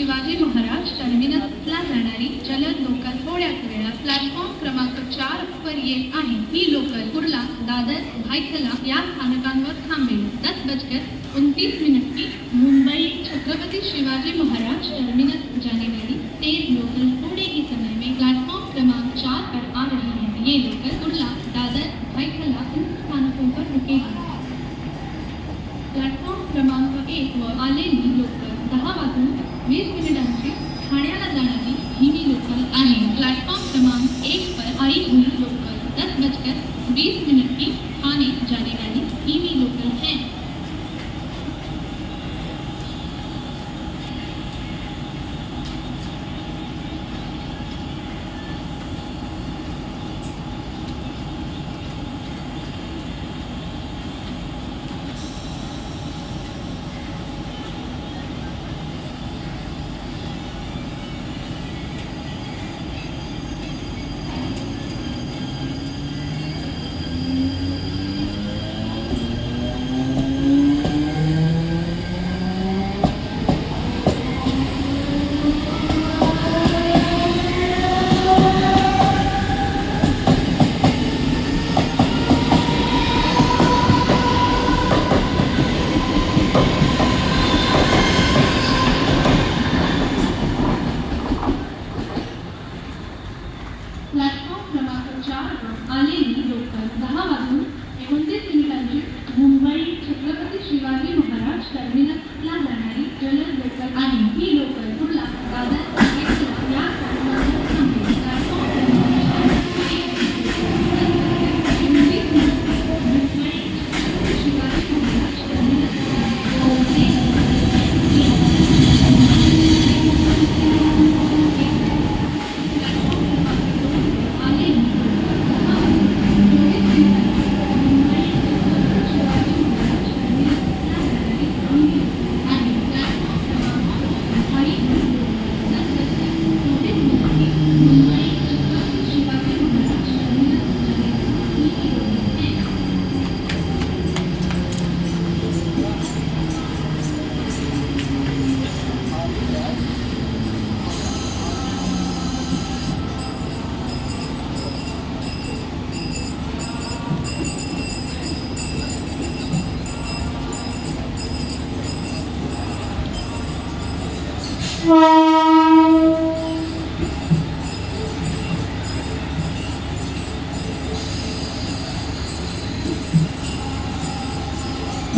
शिवाजी महाराज टर्मिनसला जाणारी जलद लोकल थोड्याच वेळा प्लॅटफॉर्म क्रमांक 4 वर येत आहे। ही लोकल कुर्ला, दादर, भायखला या स्थानकांवर थांबेल। 10:29 की मुंबई छत्रपति शिवाजी महाराज टर्मिनस जाने वाली तेज लोकल थोड़े ही समय में प्लेटफॉर्म क्रमांक 4 पर आ रही है। ये लोकल कुर्ला, दादर, भायखला इन स्थानकों पर रुकेगी। प्लॅटफॉर्म क्रमांक 1 वर आलेली लोकल 10:20 ठाण्याला जाणारी धीमी लोकल आहे। प्लॅटफॉर्म क्रमांक 1 पर आई हुई लोकल 10:20 की ठाणे जाने वाली धीमी लोकल है। प्लॅटफॉर्म क्रमांक 4 वर आलेली लोकल 10:29 मुंबई छत्रपति शिवाजी महाराज टर्मिनसला जाणारी जलद लोकल आहे। ही लोकल कुर्ला, दादर, भायखला या स्थानकांवर थांबेल। प्लॅटफॉर्म क्रमांक 4 मुंबई छत्रपति शिवाजी महाराज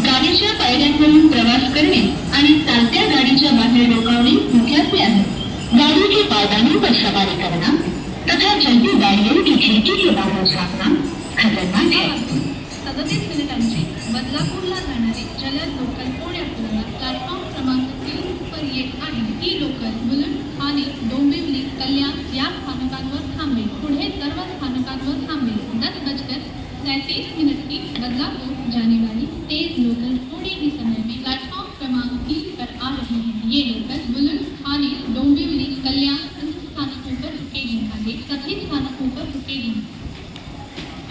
गाडीच्या पायऱ्यांवरून प्रवास करणे आणि चालत्या गाडीच्या बाहेर डोकावणे धोक्याचे आहे। गाड़ी के पायदानों पर सवारी करना तथा चलती गाड़ियों की खिड़की के बाहर झांकना खतरनाक है। 37 मिनिटांची बदलापूरला जाणारी जलद लोकल पुण्यात प्लॅटफॉर्म क्रमांक 3 पर येत आहे। ही लोकल मुलुंड, ठाणे, डोंबिवली, कल्याण या स्थानकांवर थांबेल। पुढे सर्व स्थानकांवर थांबेल। 10:33 की बदलापुर जाने वाली तेज लोकल थोड़ी ही समय में प्लेटफॉर्म क्रमांक 3 पर आ रही है। ये लोकल मुलुंड, ठाणे, डोंबिवली, कल्याण इन स्थानकों पर रुकेगी। आगे सभी स्थानकों पर रुकेगी।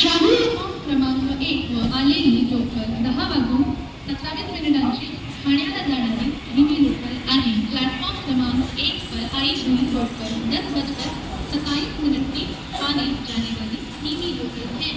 प्लॅटफॉर्म क्रमांक 1 वर आलेली लोकल 10:27 ठाण्याला जाणारी धीमी लोकल आहे। प्लॅटफॉर्म क्रमांक 1 पर आई हुई लोकल 10:27 की ठाणे जाने वाली धीमी लोकल है।